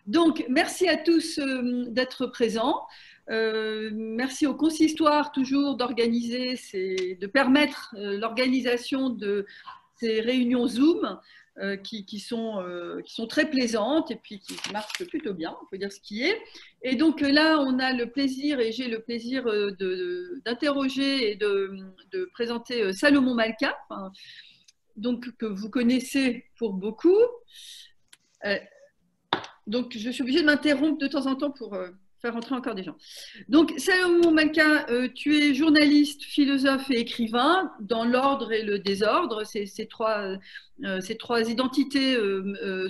Donc, merci à tous d'être présents. Merci au consistoire toujours d'organiser, de permettre l'organisation de ces réunions Zoom qui sont très plaisantes et puis qui marchent plutôt bien, on peut dire ce qui est. Et donc là, on a le plaisir, et j'ai le plaisir d'interroger et de présenter Salomon Malka, donc, que vous connaissez pour beaucoup. Donc, je suis obligée de m'interrompre de temps en temps pour faire entrer encore des gens. Donc, Salomon Malka, tu es journaliste, philosophe et écrivain, dans l'ordre et le désordre. Ces trois identités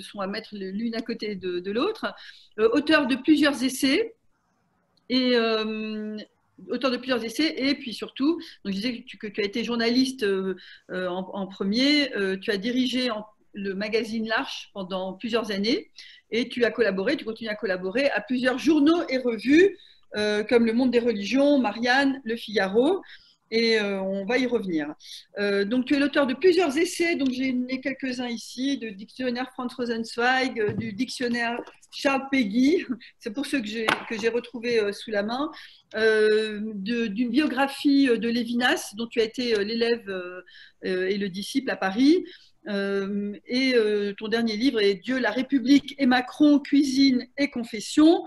sont à mettre l'une à côté de l'autre. Auteur de plusieurs essais et puis surtout, donc je disais que tu as été journaliste en premier, tu as dirigé le magazine L'Arche pendant plusieurs années et tu continues à collaborer à plusieurs journaux et revues comme Le Monde des Religions, Marianne, Le Figaro, et on va y revenir. Donc tu es l'auteur de plusieurs essais, donc j'ai né quelques-uns ici, du dictionnaire Franz Rosenzweig, du dictionnaire Charles Péguy, c'est pour ceux que j'ai retrouvés sous la main, d'une biographie de Lévinas, dont tu as été l'élève et le disciple à Paris, et ton dernier livre est Dieu, la République et Macron, cuisine et confession,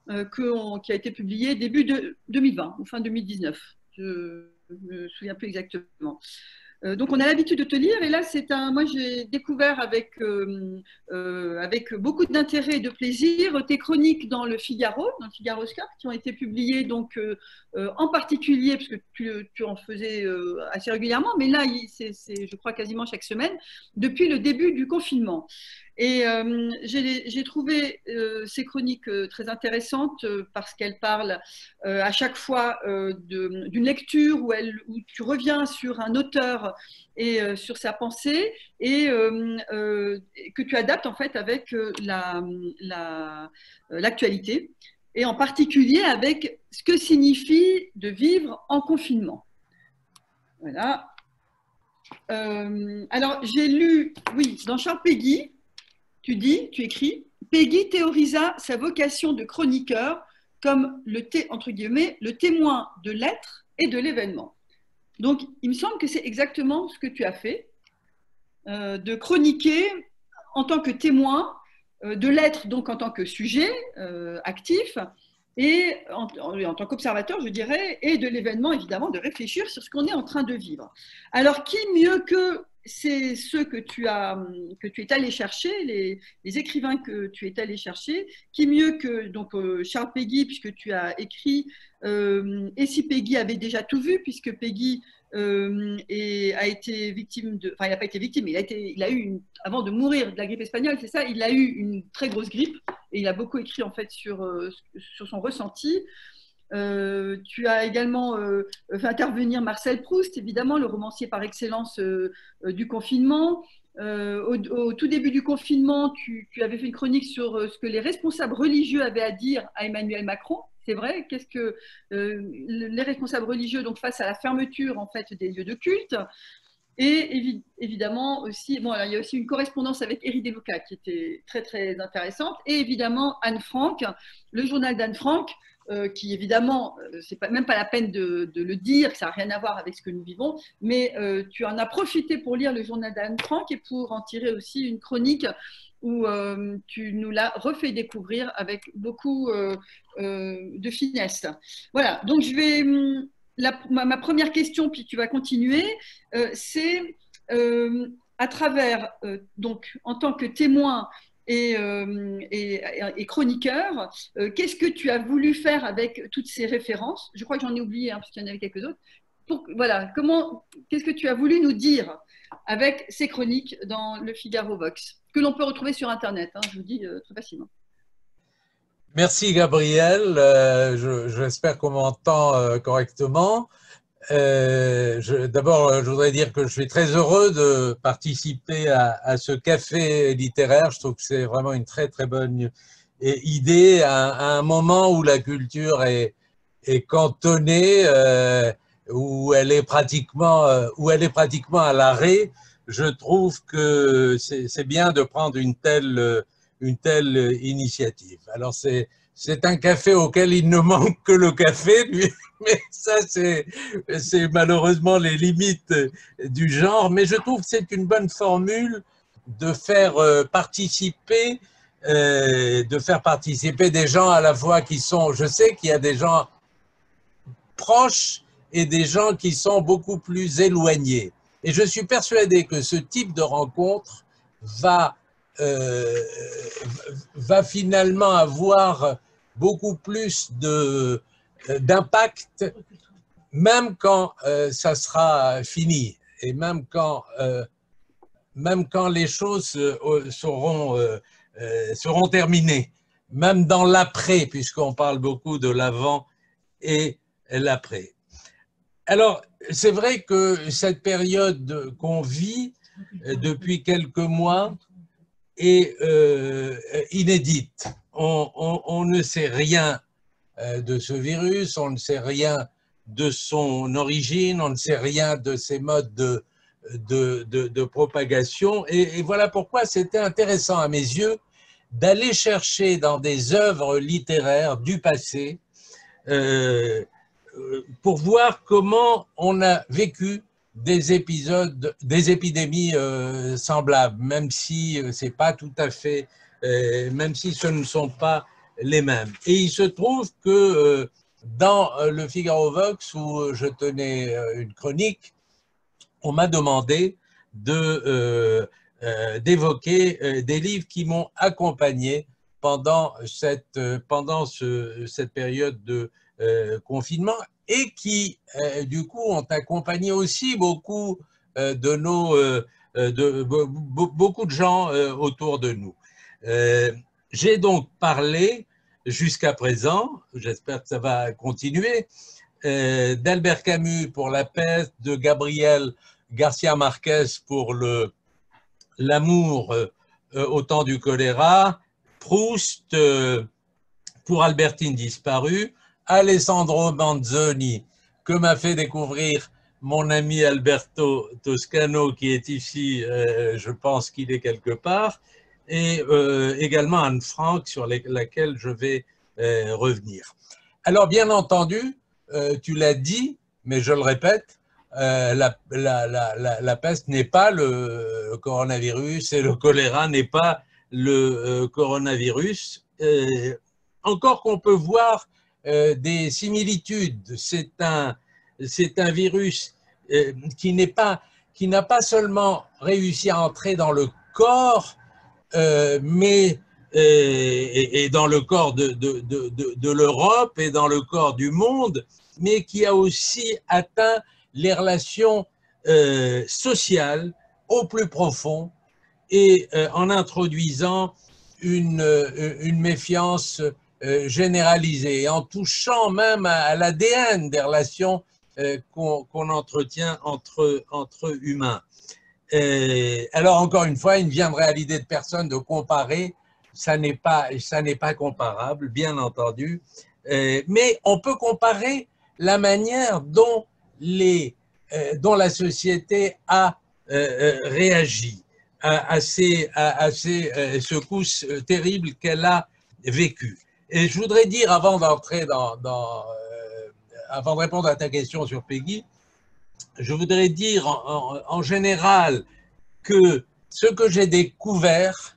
qui a été publié début 2020 ou fin 2019. Je ne me souviens plus exactement. Donc on a l'habitude de te lire et là moi j'ai découvert avec beaucoup d'intérêt et de plaisir tes chroniques dans le Figaro Scoop, qui ont été publiées donc en particulier parce que tu en faisais assez régulièrement, mais là c'est je crois quasiment chaque semaine depuis le début du confinement. Et j'ai trouvé ces chroniques très intéressantes parce qu'elles parlent à chaque fois d'une lecture où tu reviens sur un auteur et sur sa pensée et que tu adaptes en fait avec l'actualité et en particulier avec ce que signifie de vivre en confinement. Voilà. Alors j'ai lu, oui, dans Charles Péguy, tu écris, Péguy théorisa sa vocation de chroniqueur comme entre guillemets, le témoin de l'être et de l'événement. Donc, il me semble que c'est exactement ce que tu as fait, de chroniquer en tant que témoin, de l'être donc en tant que sujet actif, et en tant qu'observateur, je dirais, et de l'événement, évidemment, de réfléchir sur ce qu'on est en train de vivre. Alors, qui mieux que c'est ceux que tu es allé chercher, les écrivains que tu es allé chercher, qui mieux que donc, Charles Péguy, puisque tu as écrit et si Péguy avait déjà tout vu, puisque Péguy a été victime enfin il n'a pas été victime, mais il a eu avant de mourir de la grippe espagnole, c'est ça, il a eu une très grosse grippe et il a beaucoup écrit en fait sur son ressenti. Tu as également fait intervenir Marcel Proust, évidemment, le romancier par excellence du confinement. Au tout début du confinement, tu avais fait une chronique sur ce que les responsables religieux avaient à dire à Emmanuel Macron. C'est vrai, qu'est-ce que les responsables religieux, donc face à la fermeture en fait des lieux de culte. Et évidemment aussi, bon, alors, il y a aussi une correspondance avec Éric Deluca qui était très très intéressante. Et évidemment Anne Frank, le journal d'Anne Frank, qui évidemment, c'est même pas la peine de le dire, que ça n'a rien à voir avec ce que nous vivons, mais tu en as profité pour lire le journal d'Anne Frank et pour en tirer aussi une chronique où tu nous l'as refait découvrir avec beaucoup de finesse. Voilà, donc je vais... ma première question, puis tu vas continuer, c'est à travers, donc en tant que témoin et chroniqueur, qu'est-ce que tu as voulu faire avec toutes ces références? Je crois que j'en ai oublié, parce qu'il y en avait quelques autres. Voilà, qu'est-ce que tu as voulu nous dire avec ces chroniques dans le Figaro Vox, que l'on peut retrouver sur Internet, je vous dis très facilement. Merci Gabriel, j'espère qu'on m'entend correctement. D'abord, je voudrais dire que je suis très heureux de participer à ce café littéraire. Je trouve que c'est vraiment une très très bonne idée à un moment où la culture est cantonnée, où elle est pratiquement à l'arrêt. Je trouve que c'est bien de prendre une telle une telle initiative. Alors c'est un café auquel il ne manque que le café, lui, mais ça c'est malheureusement les limites du genre. Mais je trouve que c'est une bonne formule de faire participer des gens à la fois qui sont, je sais qu'il y a des gens proches et des gens qui sont beaucoup plus éloignés. Et je suis persuadé que ce type de rencontre va finalement avoir beaucoup plus d'impact, même quand ça sera fini et même quand les choses seront terminées, même dans l'après, puisqu'on parle beaucoup de l'avant et l'après. Alors, c'est vrai que cette période qu'on vit depuis quelques mois est inédite. On ne sait rien de ce virus, on ne sait rien de son origine, on ne sait rien de ses modes de propagation. Et voilà pourquoi c'était intéressant à mes yeux d'aller chercher dans des œuvres littéraires du passé pour voir comment on a vécu des épidémies semblables, même si c'est pas tout à fait, même si ce ne sont pas les mêmes. Et il se trouve que dans le Figaro Vox, où je tenais une chronique, on m'a demandé d'évoquer des livres qui m'ont accompagné pendant cette période de confinement et qui, du coup, ont accompagné aussi beaucoup beaucoup de gens autour de nous. J'ai donc parlé jusqu'à présent, j'espère que ça va continuer, d'Albert Camus pour La peste, de Gabriel Garcia Marquez pour l'amour au temps du choléra, Proust pour Albertine disparue, Alessandro Manzoni, que m'a fait découvrir mon ami Alberto Toscano, qui est ici, je pense qu'il est quelque part, et également Anne Frank, sur laquelle je vais revenir. Alors, bien entendu, tu l'as dit, mais je le répète, la peste n'est pas le coronavirus et le choléra n'est pas le coronavirus. Encore qu'on peut voir des similitudes. C'est un virus qui n'a pas seulement réussi à entrer dans le corps, mais et dans le corps de l'Europe et dans le corps du monde, mais qui a aussi atteint les relations sociales au plus profond et en introduisant une méfiance généralisée, en touchant même à l'ADN des relations qu'on entretient entre humains. Alors, encore une fois, il ne viendrait à l'idée de personne de comparer, ça n'est pas comparable, bien entendu, mais on peut comparer la manière dont la société a réagi à ces secousses terribles qu'elle a vécues. Et je voudrais dire, avant de répondre à ta question sur Peggy, je voudrais dire en général que ce que j'ai découvert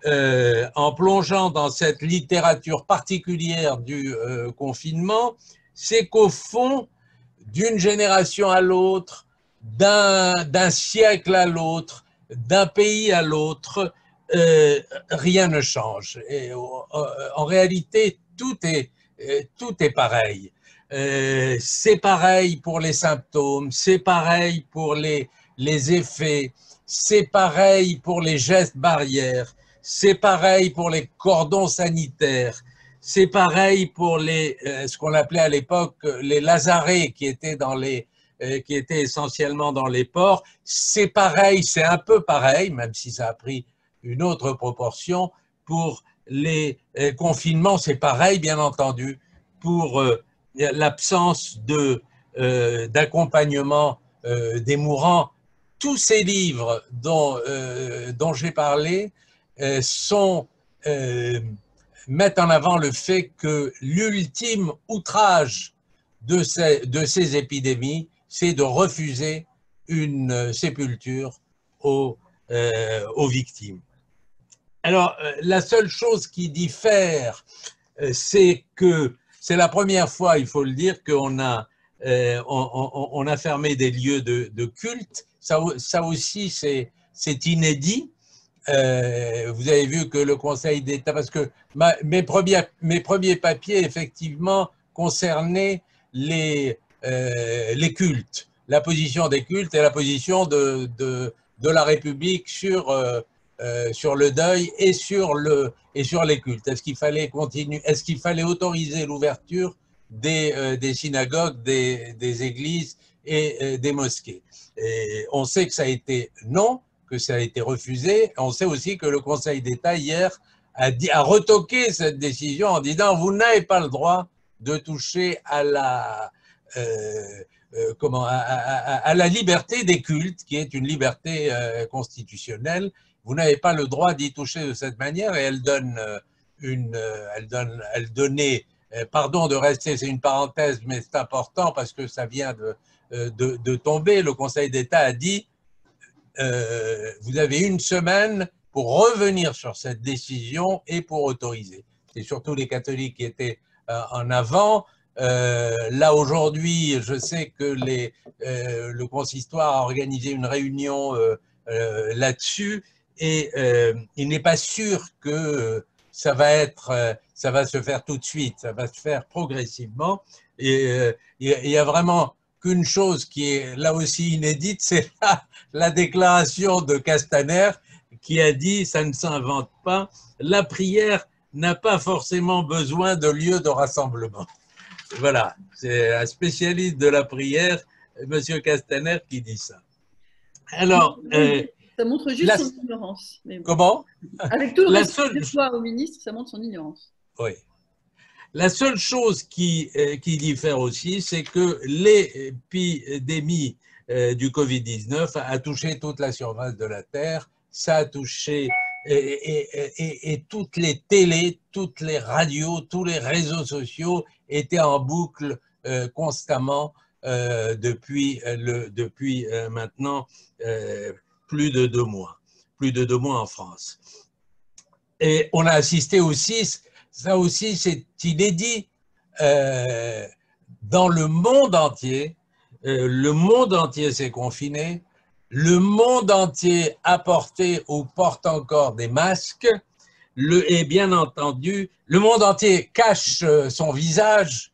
en plongeant dans cette littérature particulière du confinement, c'est qu'au fond, d'une génération à l'autre, d'un siècle à l'autre, d'un pays à l'autre, rien ne change. Et, en réalité, tout est pareil. C'est pareil pour les symptômes, c'est pareil pour les effets, c'est pareil pour les gestes barrières, c'est pareil pour les cordons sanitaires, c'est pareil pour ce qu'on appelait à l'époque les lazarets qui étaient essentiellement dans les ports. C'est pareil, c'est un peu pareil, même si ça a pris une autre proportion pour les confinements, c'est pareil bien entendu pour l'absence d'accompagnement des mourants. Tous ces livres dont j'ai parlé sont mettent en avant le fait que l'ultime outrage de ces épidémies, c'est de refuser une sépulture aux victimes. Alors, la seule chose qui diffère, c'est que c'est la première fois, il faut le dire, qu'on a, on a fermé des lieux de culte. Ça aussi, c'est inédit. Vous avez vu que le Conseil d'État, parce que mes premiers papiers, effectivement, concernaient les cultes, la position des cultes et la position de la République sur le deuil et sur les cultes. Est-ce qu'il fallait continuer, est-ce qu'il fallait autoriser l'ouverture des synagogues, des églises et des mosquées? Et on sait que ça a été non, que ça a été refusé. On sait aussi que le Conseil d'État hier a retoqué cette décision en disant vous n'avez pas le droit de toucher à la à la liberté des cultes, qui est une liberté constitutionnelle. Vous n'avez pas le droit d'y toucher de cette manière, et elle donnait, pardon de rester, c'est une parenthèse, mais c'est important parce que ça vient de tomber. Le Conseil d'État a dit vous avez une semaine pour revenir sur cette décision et pour autoriser. C'est surtout les catholiques qui étaient en avant. Là, aujourd'hui, je sais que le consistoire a organisé une réunion là-dessus, et il n'est pas sûr que ça va se faire tout de suite, ça va se faire progressivement. Et il y a vraiment qu'une chose qui est là aussi inédite, c'est la déclaration de Castaner qui a dit, ça ne s'invente pas, la prière n'a pas forcément besoin de lieu de rassemblement. Voilà, c'est un spécialiste de la prière, M. Castaner, qui dit ça. Alors, ça montre juste son ignorance. Comment? Avec tout le respect de foi au ministre, ça montre son ignorance. Oui. La seule chose qui diffère aussi, c'est que l'épidémie du Covid-19 a touché toute la surface de la Terre, ça a touché et toutes les télés, toutes les radios, tous les réseaux sociaux étaient en boucle constamment depuis maintenant plus de 2 mois, en France. Et on a assisté aussi, ça aussi c'est inédit, dans le monde entier s'est confiné, le monde entier a porté ou porte encore des masques, et bien entendu, le monde entier cache son visage.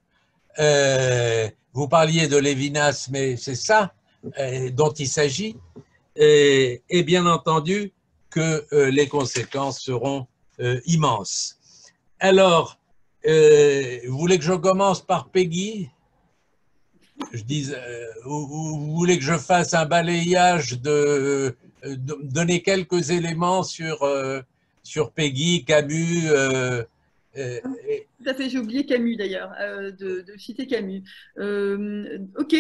Vous parliez de Lévinas, mais c'est ça dont il s'agit, et bien entendu que les conséquences seront immenses. Alors, vous voulez que je commence par Peggy? Vous voulez que je fasse un balayage, donner quelques éléments sur Peggy, Camus Tout à fait, j'ai oublié Camus d'ailleurs, de citer Camus. Ok,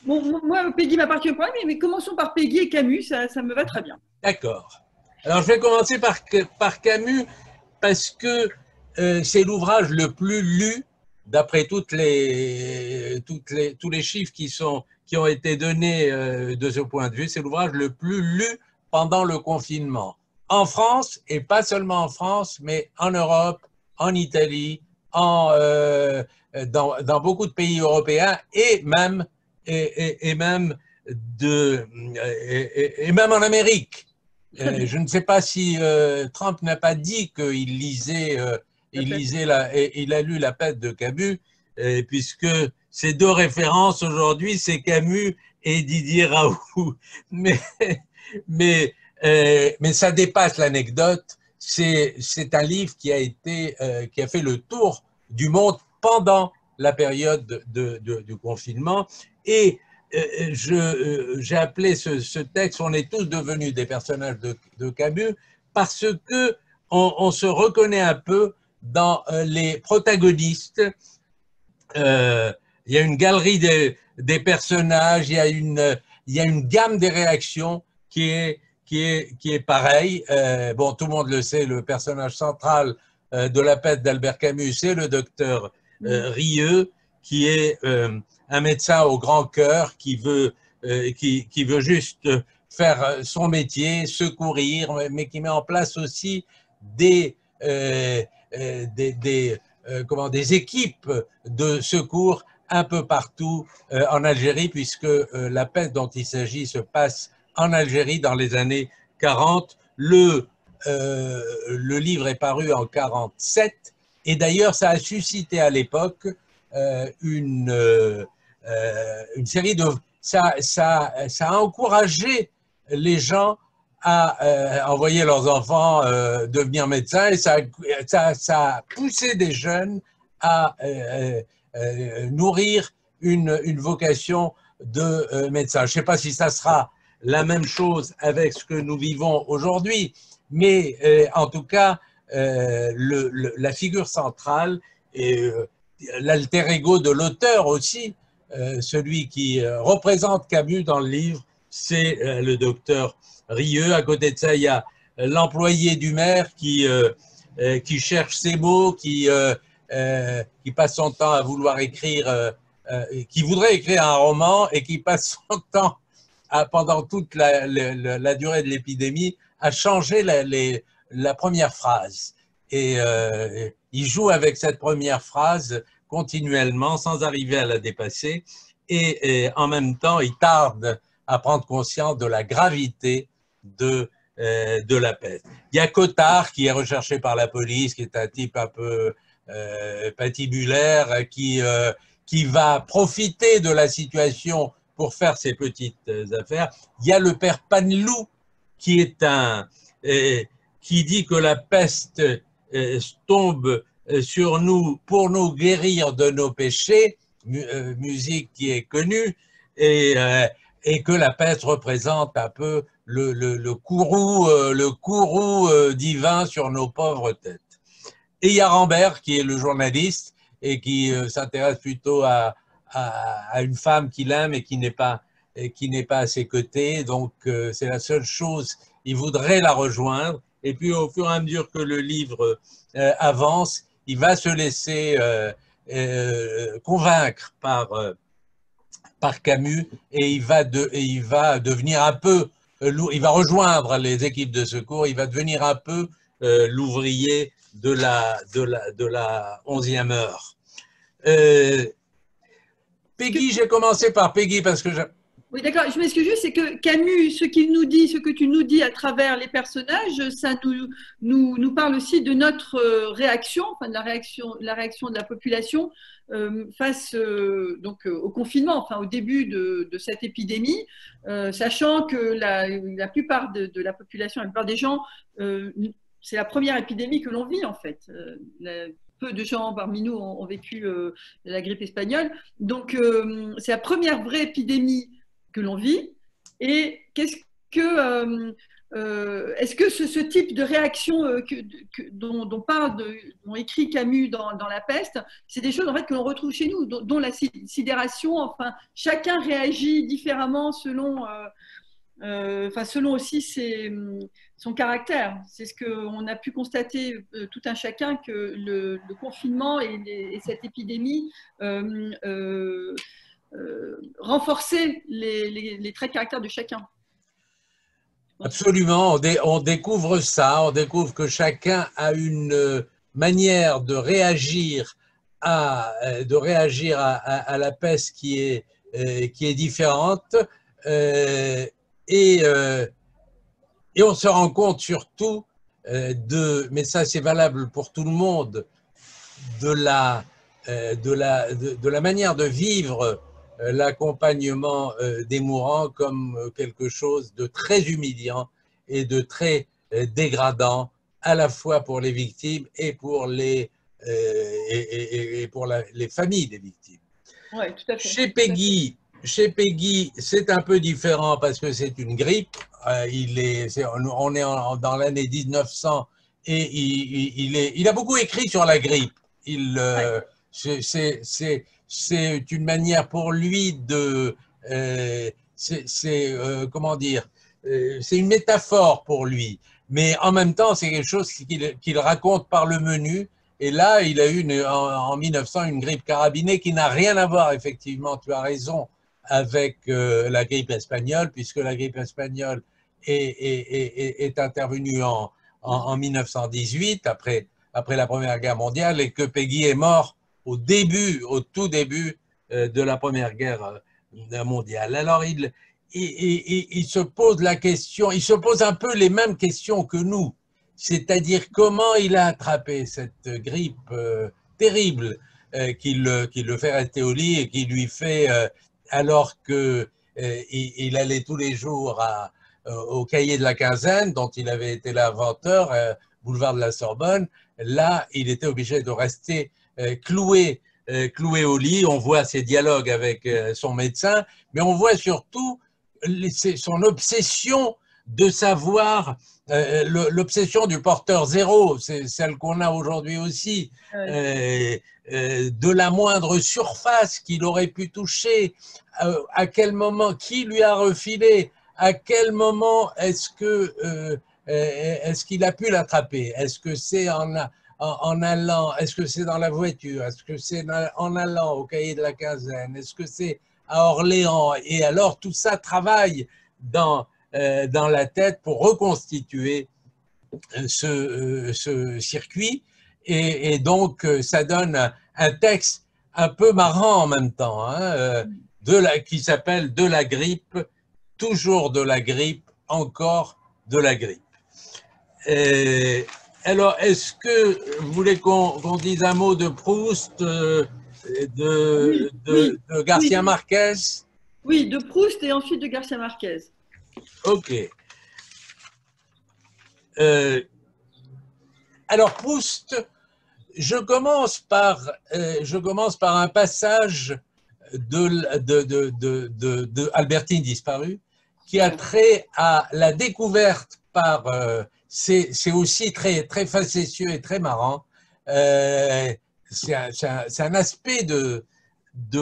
bon, moi, Peggy m'appartient pas, mais commençons par Peggy et Camus, ça me va très bien. D'accord. Alors, je vais commencer par Camus, parce que c'est l'ouvrage le plus lu, d'après tous les chiffres qui ont été donnés de ce point de vue. C'est l'ouvrage le plus lu pendant le confinement. En France, et pas seulement en France, mais en Europe, en Italie, dans beaucoup de pays européens, et même en Amérique. Je ne sais pas si Trump n'a pas dit qu'il lisait, il a lu La Peste de Camus, puisque ces deux références aujourd'hui, c'est Camus et Didier Raoult. Mais ça dépasse l'anecdote. C'est un livre qui a fait le tour du monde pendant la période du confinement, et j'ai appelé ce texte « On est tous devenus des personnages de Camus » parce que on se reconnaît un peu dans les protagonistes. Il y a une galerie des personnages, il y a une gamme des réactions qui qui est pareil. Bon, tout le monde le sait, le personnage central de La Peste d'Albert Camus, c'est le docteur Rieux, qui est un médecin au grand cœur qui veut juste faire son métier, secourir, mais qui met en place aussi des équipes de secours un peu partout en Algérie, puisque la peste dont il s'agit se passe en Algérie dans les années 40. Le livre est paru en 47, et d'ailleurs ça a suscité à l'époque une série de... Ça a encouragé les gens à envoyer leurs enfants devenir médecins, et ça a poussé des jeunes à nourrir une vocation de médecin. Je ne sais pas si ça sera la même chose avec ce que nous vivons aujourd'hui, mais en tout cas, la figure centrale et l'alter ego de l'auteur aussi, celui qui représente Camus dans le livre, c'est le docteur Rieux. À côté de ça, il y a l'employé du maire qui cherche ses mots, qui passe son temps à vouloir écrire, qui voudrait écrire un roman et qui passe son temps pendant toute la durée de l'épidémie à changer la première phrase. Et il joue avec cette première phrase continuellement sans arriver à la dépasser, et en même temps il tarde à prendre conscience de la gravité de la peste. Il y a Cottard qui est recherché par la police, qui est un type un peu patibulaire, qui va profiter de la situation pour faire ses petites affaires. Il y a le père Panelou qui dit que la peste tombe sur nous pour nous guérir de nos péchés, musique qui est connue, et que la peste représente un peu le courroux divin sur nos pauvres têtes. Et il y a Rambert qui est le journaliste et qui s'intéresse plutôt à une femme qu'il aime et qui n'est pas à ses côtés. Donc c'est la seule chose, il voudrait la rejoindre. Et puis au fur et à mesure que le livre avance, il va se laisser convaincre par Camus, et il va devenir un peu, il va rejoindre les équipes de secours, il va devenir un peu l'ouvrier de la 11e heure. Peggy, j'ai commencé par Peggy parce que oui, d'accord. Je m'excuse juste, c'est que Camus, ce qu'il nous dit, ce que tu nous dis à travers les personnages, ça nous parle aussi de notre réaction, enfin de la réaction de la population face donc au confinement, enfin au début de cette épidémie, sachant que la plupart de la population, la plupart des gens, c'est la première épidémie que l'on vit en fait. Peu de gens parmi nous ont vécu la grippe espagnole, donc c'est la première vraie épidémie que l'on vit. Et est-ce que ce type de réaction dont écrit Camus dans La Peste, c'est des choses en fait que l'on retrouve chez nous, dont la sidération, enfin, chacun réagit différemment selon aussi son caractère. C'est ce qu'on a pu constater tout un chacun, que le confinement et cette épidémie renforcer les traits de caractère de chacun. Absolument, on découvre ça, on découvre que chacun a une manière de réagir à la peste qui est différente, et on se rend compte surtout mais ça c'est valable pour tout le monde, de la manière de vivre l'accompagnement des mourants comme quelque chose de très humiliant et de très dégradant, à la fois pour les victimes et pour les familles des victimes. Ouais, tout à fait. Chez Peggy, c'est un peu différent parce que c'est une grippe. On est dans l'année 1900 et il a beaucoup écrit sur la grippe. C'est une manière pour lui de, comment dire, c'est une métaphore pour lui. Mais en même temps, c'est quelque chose qu'il raconte par le menu. Et là, il a eu en 1900 une grippe carabinée qui n'a rien à voir, effectivement, tu as raison, avec la grippe espagnole, puisque la grippe espagnole est intervenue en 1918, après la Première Guerre mondiale, et que Péguy est mort au tout début de la Première Guerre mondiale. Alors, il se pose la question, il se pose un peu les mêmes questions que nous, c'est-à-dire comment il a attrapé cette grippe terrible qui le fait rester au lit et qui lui fait, alors qu'il allait tous les jours au Cahier de la Quinzaine, dont il avait été l'inventeur, boulevard de la Sorbonne, là, il était obligé de rester cloué au lit. On voit ses dialogues avec son médecin, mais on voit surtout son obsession de savoir, l'obsession du porteur zéro, c'est celle qu'on a aujourd'hui aussi, de la moindre surface qu'il aurait pu toucher, à quel moment, qui lui a refilé, à quel moment est-ce qu'il a pu l'attraper? Est-ce que c'est en allant, est-ce que c'est dans la voiture, est-ce que c'est en allant au Cahier de la Quinzaine, est-ce que c'est à Orléans? Et alors tout ça travaille dans la tête pour reconstituer ce circuit, et donc ça donne un texte un peu marrant en même temps, hein, qui s'appelle « De la grippe, toujours de la grippe, encore de la grippe ». Alors, est-ce que vous voulez qu'on dise un mot de Proust, de Garcia Marquez? Oui, de Proust et ensuite de Garcia Marquez. Ok. Alors, Proust, je commence par un passage de Albertine disparue, qui a trait à la découverte par, c'est aussi très, très facétieux et très marrant, c'est un aspect de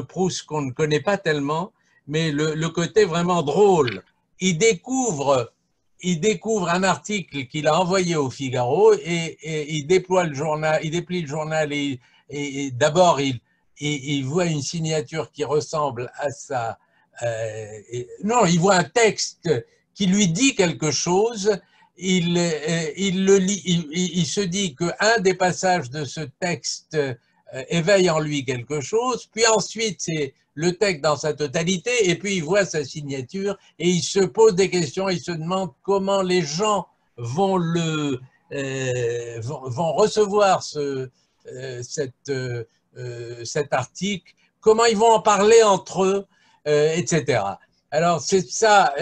Proust qu'on ne connaît pas tellement, mais le côté vraiment drôle. Il découvre un article qu'il a envoyé au Figaro, et il déplie le journal, et d'abord il voit une signature qui ressemble à ça. Non, il voit un texte qui lui dit quelque chose. Il le lit, il se dit qu'un des passages de ce texte éveille en lui quelque chose, puis ensuite c'est le texte dans sa totalité, et puis il voit sa signature et il se pose des questions, il se demande comment les gens vont recevoir cet article, comment ils vont en parler entre eux, etc. Alors c'est ça,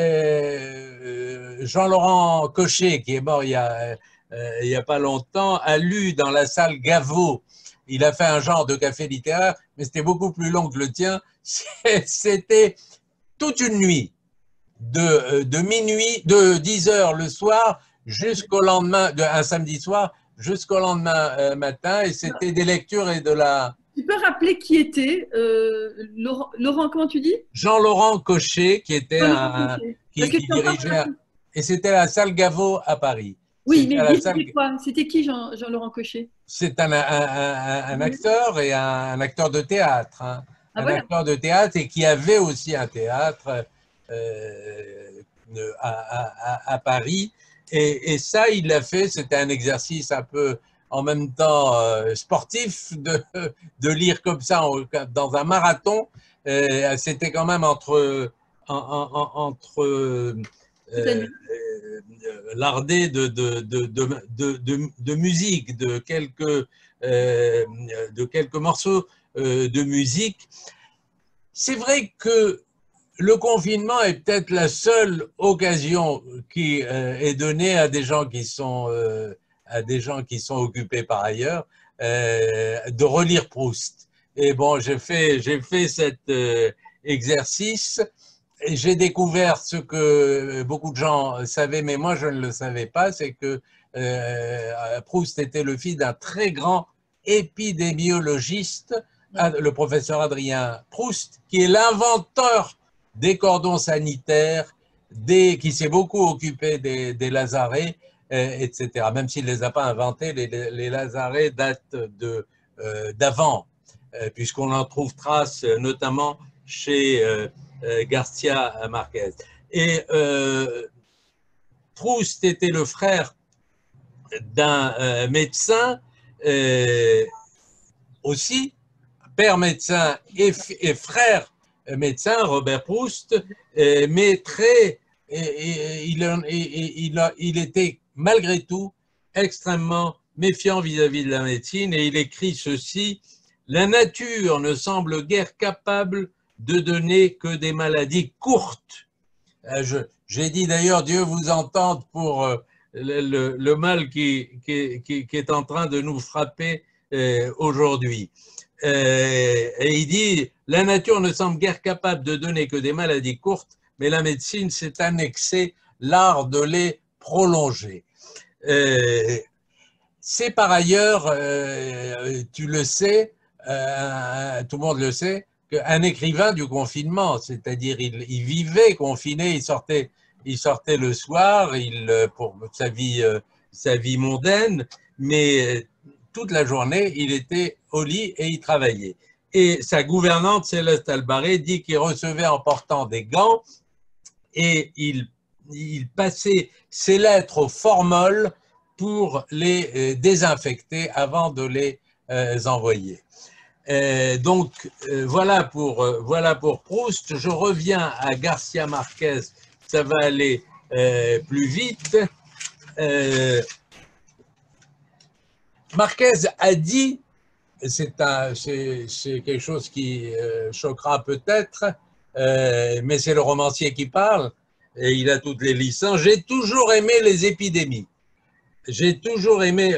Jean-Laurent Cochet, qui est mort il y a pas longtemps, a lu dans la salle Gaveau. Il a fait un genre de café littéraire, mais c'était beaucoup plus long que le tien. C'était toute une nuit, de minuit, de 10h le soir jusqu'au lendemain, un samedi soir, jusqu'au lendemain matin, et c'était des lectures et de la... Tu peux rappeler qui était Laurent, comment tu dis? Jean-Laurent Cochet, qui était qui dirigeait, et c'était la salle Gaveau à Paris. Oui, mais c'était quoi? C'était qui Jean-Laurent Cochet? C'est un acteur, et un acteur de théâtre, hein. Voilà. Acteur de théâtre, et qui avait aussi un théâtre à Paris. Et ça, il l'a fait, c'était un exercice un peu en même temps sportif de lire comme ça dans un marathon. C'était quand même entre lardé de musique, de quelques morceaux de musique. C'est vrai que le confinement est peut-être la seule occasion qui est donnée à des gens qui sont occupés par ailleurs, de relire Proust. Et bon, j'ai fait cet exercice. J'ai découvert ce que beaucoup de gens savaient, mais moi je ne le savais pas, c'est que Proust était le fils d'un très grand épidémiologiste, le professeur Adrien Proust, qui est l'inventeur des cordons sanitaires qui s'est beaucoup occupé des Lazarets, etc. Même s'il ne les a pas inventés, les Lazarets datent d'avant, puisqu'on en trouve trace notamment chez Garcia Marquez. Et Proust était le frère d'un médecin aussi, père médecin et frère médecin, Robert Proust, mais il était malgré tout extrêmement méfiant vis-à-vis de la médecine, et il écrit ceci: la nature ne semble guère capable de donner que des maladies courtes. J'ai dit d'ailleurs, Dieu vous entende pour le mal qui est en train de nous frapper aujourd'hui. Et il dit, la nature ne semble guère capable de donner que des maladies courtes, mais la médecine s'est annexée l'art de les prolonger. C'est par ailleurs, tu le sais, tout le monde le sait, qu'un écrivain du confinement, c'est-à-dire il vivait confiné, il sortait le soir pour sa vie mondaine, mais toute la journée, il était au lit et il travaillait. Et sa gouvernante, Céleste Albaré, dit qu'il recevait en portant des gants, et il passait ses lettres au formol pour les désinfecter avant de les envoyer. Donc voilà pour Proust. Je reviens à Garcia Marquez, ça va aller plus vite. Marquez a dit, c'est quelque chose qui choquera peut-être, mais c'est le romancier qui parle, et il a toutes les licences. J'ai toujours aimé les épidémies. J'ai toujours aimé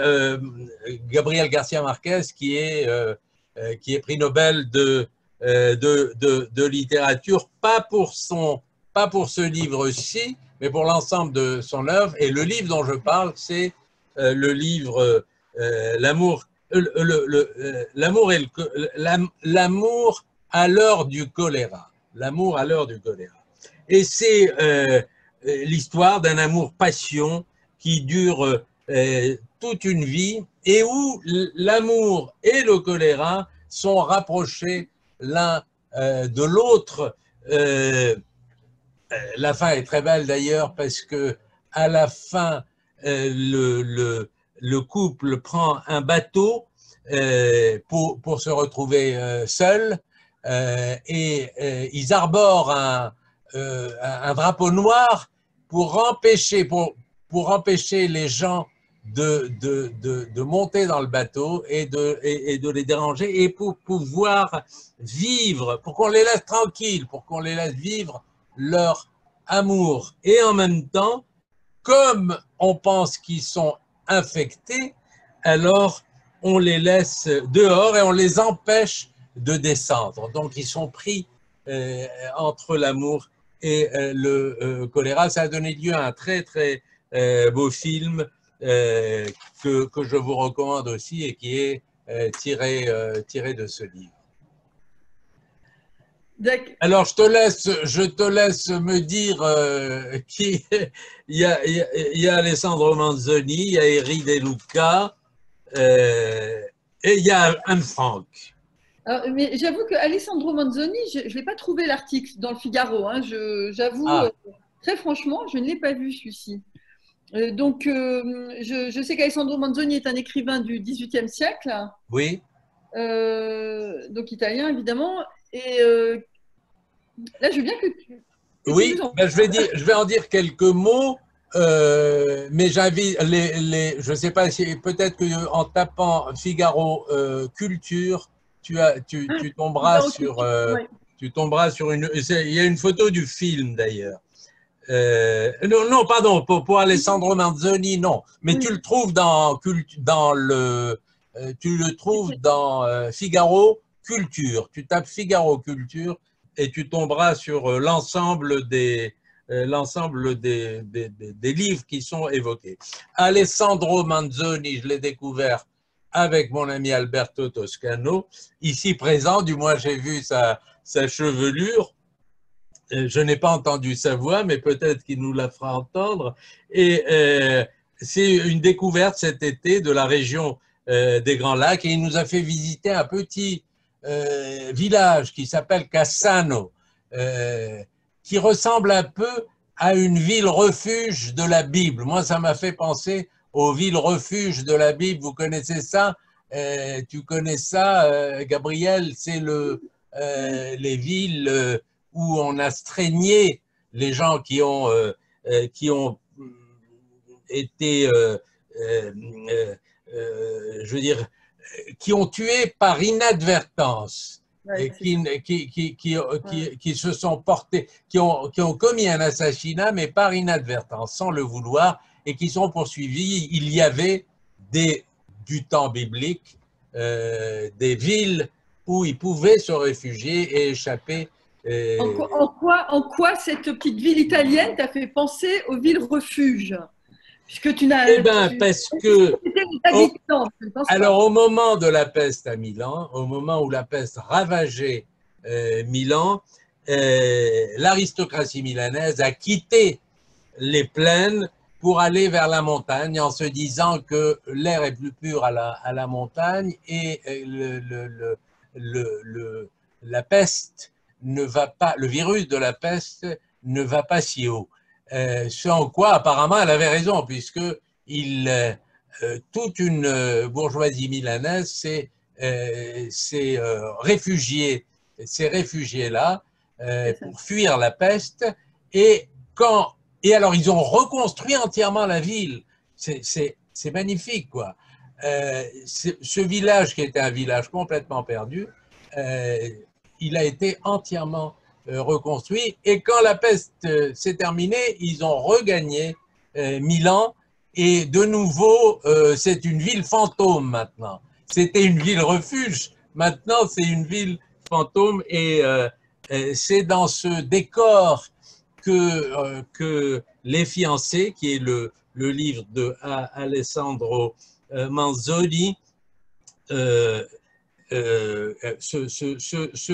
Gabriel Garcia Marquez, qui est prix Nobel de littérature, pas pour ce livre-ci, mais pour l'ensemble de son œuvre. Et le livre dont je parle, c'est le livre L'amour à l'heure du choléra. L'amour à l'heure du choléra. Et c'est l'histoire d'un amour-passion qui dure toute une vie, et où l'amour et le choléra sont rapprochés l'un de l'autre. La fin est très belle d'ailleurs, parce que à la fin, le couple prend un bateau pour se retrouver seul, et ils arborent un drapeau noir pour empêcher les gens de monter dans le bateau et de les déranger, et pour pouvoir vivre, pour qu'on les laisse tranquilles, pour qu'on les laisse vivre leur amour. Et en même temps, comme on pense qu'ils sont infectés, alors on les laisse dehors et on les empêche de descendre. Donc ils sont pris entre l'amour et le choléra. Ça a donné lieu à un très très beau film que je vous recommande aussi, et qui est tiré de ce livre. Alors je te laisse me dire qui il y a Alessandro Manzoni, il y a Eri De Luca, et il y a Anne Frank. Alors, mais j'avoue que Alessandro Manzoni, je ne l'ai pas trouvé l'article dans le Figaro. Hein, j'avoue, très franchement, je ne l'ai pas vu celui-ci. Donc, je sais qu'Alessandro Manzoni est un écrivain du XVIIIe siècle. Oui. Donc italien, évidemment. Et là, je veux bien que tu... Oui, ben je vais en dire quelques mots, mais j'invite je ne sais pas si, peut-être qu'en tapant Figaro Culture, tu tomberas sur une. Il y a une photo du film d'ailleurs. Non, pardon, pour Alessandro Manzoni, non. Mais tu le trouves dans Figaro Culture. Tu tapes Figaro Culture et tu tomberas sur l'ensemble des livres qui sont évoqués. Alessandro Manzoni, je l'ai découvert avec mon ami Alberto Toscano, ici présent, du moins j'ai vu sa chevelure. Je n'ai pas entendu sa voix, mais peut-être qu'il nous la fera entendre. Et c'est une découverte cet été de la région des Grands Lacs. Et il nous a fait visiter un petit village qui s'appelle Cassano, qui ressemble un peu à une ville refuge de la Bible. Moi, ça m'a fait penser aux villes refuges de la Bible. Vous connaissez ça? Tu connais ça, Gabriel? C'est les villes où on a astreignait les gens qui ont été, je veux dire, qui ont tué par inadvertance, Ouais, qui se sont portés, qui ont commis un assassinat, mais par inadvertance, sans le vouloir, et qui sont poursuivis. Il y avait du temps biblique des villes où ils pouvaient se réfugier et échapper. En quoi cette petite ville italienne t'a fait penser aux villes refuges? Puisque tu n'as. Eh bien, parce que. Alors, pas. au moment de la peste à Milan, au moment où la peste ravageait Milan, l'aristocratie milanaise a quitté les plaines pour aller vers la montagne en se disant que l'air est plus pur à la montagne et la peste ne va pas, le virus de la peste ne va pas si haut. Ce en quoi apparemment elle avait raison, puisque toute une bourgeoisie milanaise s'est réfugiée, ces réfugiés-là pour fuir la peste. Et alors ils ont reconstruit entièrement la ville. C'est magnifique, quoi. Ce village qui était un village complètement perdu, il a été entièrement reconstruit. Et quand la peste s'est terminée, ils ont regagné Milan. Et de nouveau, c'est une ville fantôme maintenant. C'était une ville refuge. Maintenant, c'est une ville fantôme. Et c'est dans ce décor que Les Fiancés, qui est le livre de Alessandro Manzoni, se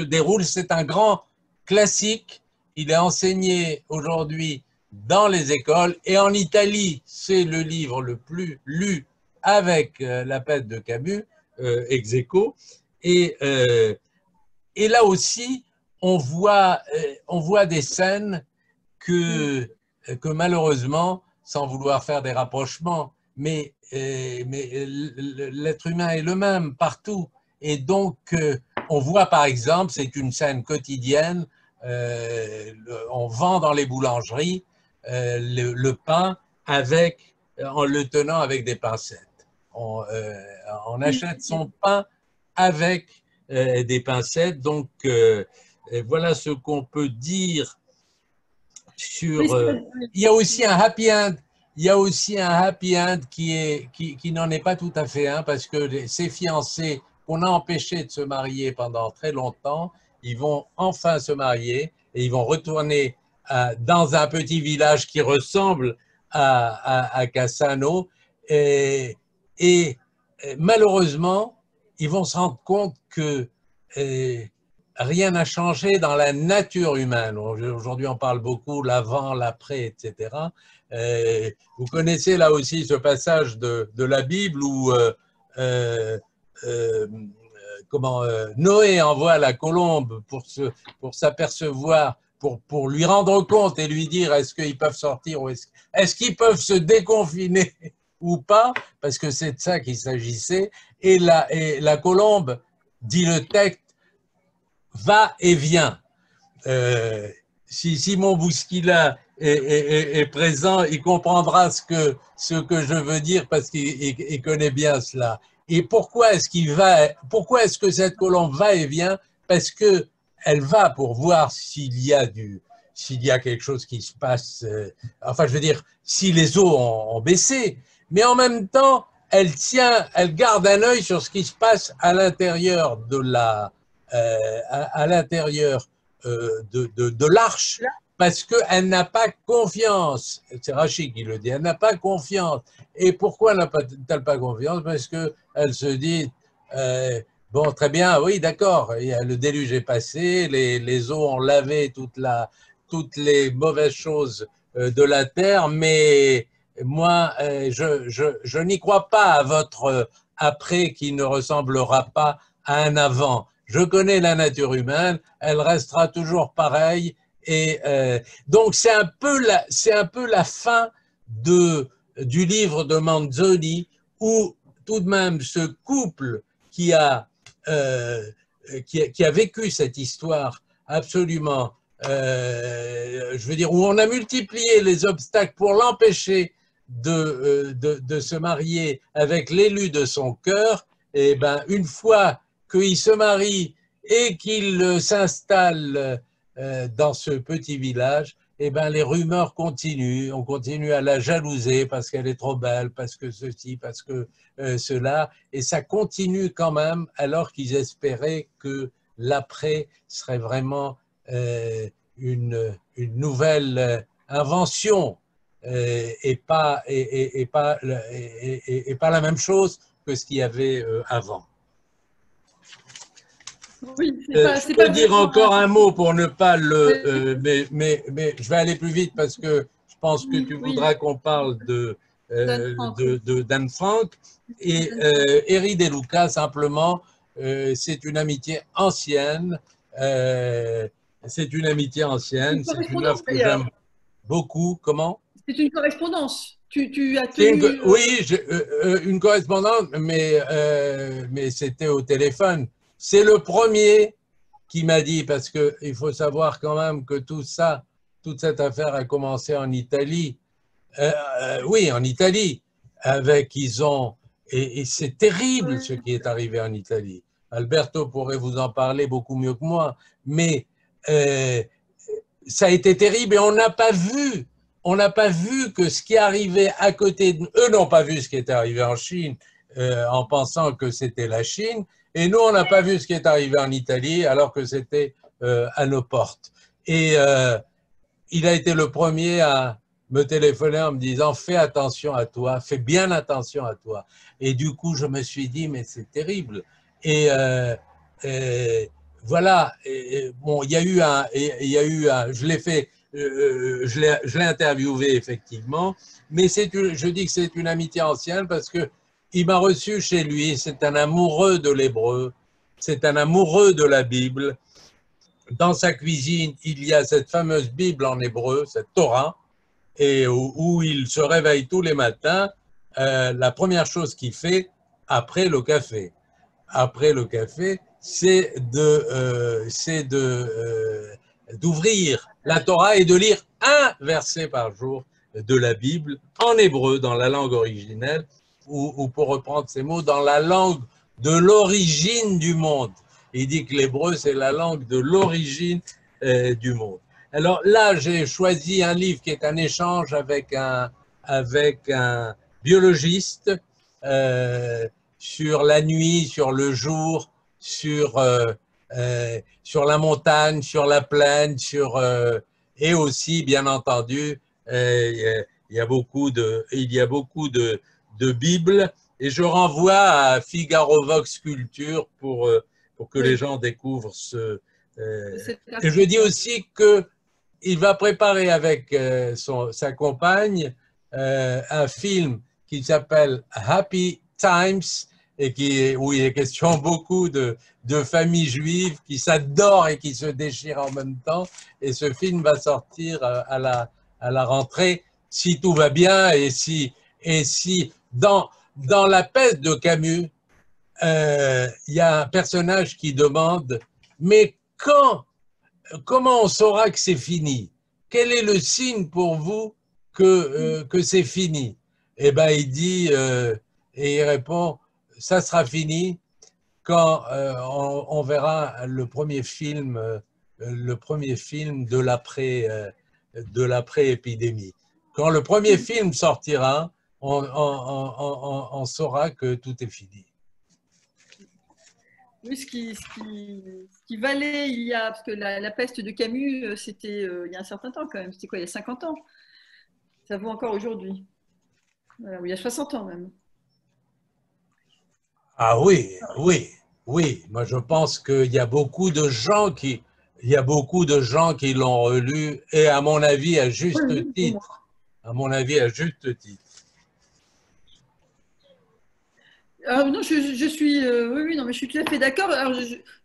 déroule. C'est un grand classique. Il est enseigné aujourd'hui dans les écoles. Et en Italie, c'est le livre le plus lu avec La Peste de Camus, ex aequo. Et là aussi, on voit des scènes que malheureusement, sans vouloir faire des rapprochements, mais l'être humain est le même partout. Et donc, on voit par exemple, c'est une scène quotidienne, on vend dans les boulangeries le pain en le tenant avec des pincettes. On achète son pain avec des pincettes. Donc, voilà ce qu'on peut dire sur. Il y a aussi un happy end. Il y a aussi un happy end qui n'en est pas tout à fait un, parce que ces fiancés qu'on a empêchés de se marier pendant très longtemps, ils vont enfin se marier et ils vont retourner dans un petit village qui ressemble à Cassano. Et malheureusement, ils vont se rendre compte que rien n'a changé dans la nature humaine. Aujourd'hui, on parle beaucoup l'avant, l'après, etc. Vous connaissez là aussi ce passage de la Bible où Noé envoie la colombe pour s'apercevoir, pour lui rendre compte et lui dire est-ce qu'ils peuvent sortir ou est-ce qu'ils peuvent se déconfiner ou pas, parce que c'est de ça qu'il s'agissait. Et la colombe, dit le texte, va et vient. Si Simon Bouskila est présent, il comprendra ce que je veux dire, parce qu'il connaît bien cela. Et pourquoi est-ce que cette colombe va et vient? Parce que elle va pour voir s'il y a quelque chose qui se passe. Enfin, je veux dire, si les eaux ont baissé, mais en même temps, elle garde un œil sur ce qui se passe à l'intérieur de l'arche, parce qu'elle n'a pas confiance. C'est Rachid qui le dit, elle n'a pas confiance. Et pourquoi n'a-t-elle pas confiance? Parce qu'elle se dit, bon, très bien, oui, d'accord, le déluge est passé, les eaux ont lavé toute toutes les mauvaises choses de la terre, mais moi, je n'y crois pas à votre après qui ne ressemblera pas à un avant. Je connais la nature humaine, elle restera toujours pareille. Et donc c'est un peu la fin du livre de Manzoni, où tout de même ce couple qui a vécu cette histoire absolument, je veux dire, où on a multiplié les obstacles pour l'empêcher de se marier avec l'élu de son cœur, et ben une fois qu'il se marie et qu'il s'installe dans ce petit village, eh ben, les rumeurs continuent, on continue à la jalouser parce qu'elle est trop belle, parce que ceci, parce que cela, et ça continue quand même alors qu'ils espéraient que l'après serait vraiment une nouvelle invention et pas la même chose que ce qu'il y avait avant. Oui, Je peux dire encore un mot pour ne pas le… mais je vais aller plus vite parce que je pense que tu voudras qu'on parle d'Anne Frank. Et Eri De Luca, simplement, c'est une amitié ancienne. C'est une amitié ancienne. C'est une œuvre que j'aime beaucoup. Comment? C'est une correspondance. Tu as tenu… Oui, une correspondance, mais c'était au téléphone. C'est le premier qui m'a dit, parce qu'il faut savoir quand même que toute cette affaire a commencé en Italie. Oui, en Italie, et c'est terrible ce qui est arrivé en Italie. Alberto pourrait vous en parler beaucoup mieux que moi, mais ça a été terrible et on n'a pas vu que ce qui arrivait à côté de nous, eux n'ont pas vu ce qui était arrivé en Chine en pensant que c'était la Chine, et nous on n'a pas vu ce qui est arrivé en Italie alors que c'était à nos portes. Et il a été le premier à me téléphoner en me disant fais attention à toi, fais bien attention à toi. Et du coup je me suis dit mais c'est terrible. Et voilà, bon, il y a eu je l'ai fait, je l'ai interviewé effectivement, mais je dis que c'est une amitié ancienne parce que il m'a reçu chez lui, c'est un amoureux de l'hébreu, c'est un amoureux de la Bible. Dans sa cuisine, il y a cette fameuse Bible en hébreu, cette Torah, et où il se réveille tous les matins, la première chose qu'il fait après le café, c'est d'ouvrir la Torah et de lire un verset par jour de la Bible en hébreu, dans la langue originelle, ou pour reprendre ces mots, dans la langue de l'origine du monde. Il dit que l'hébreu, c'est la langue de l'origine du monde. Alors là, j'ai choisi un livre qui est un échange avec un biologiste sur la nuit, sur le jour, sur la montagne, sur la plaine, et aussi, bien entendu, il y a beaucoup de Bibles. Et je renvoie à Figaro Vox Culture pour que les gens découvrent et je dis aussi qu'il va préparer avec sa compagne un film qui s'appelle Happy Times et où il est question beaucoup de familles juives qui s'adorent et qui se déchirent en même temps. Et ce film va sortir à la rentrée, si tout va bien, et si dans La peste de Camus, il y a un personnage qui demande « Mais comment on saura que c'est fini? Quel est le signe pour vous que c'est fini ?» Eh bien, il dit, et il répond « Ça sera fini quand on verra le premier film de l'après-épidémie. Quand le premier film sortira, on saura que tout est fini. » Oui, ce qui valait parce que la peste de Camus, c'était il y a un certain temps quand même, c'était quoi, il y a 50 ans? Ça vaut encore aujourd'hui. Voilà, il y a 60 ans même. Ah oui, oui, oui. Moi, je pense qu'il y a beaucoup de gens il y a beaucoup de gens qui l'ont relu et à mon avis à juste titre. À mon avis à juste titre. Non, je suis, oui, oui, non, mais je suis tout à fait d'accord. Alors,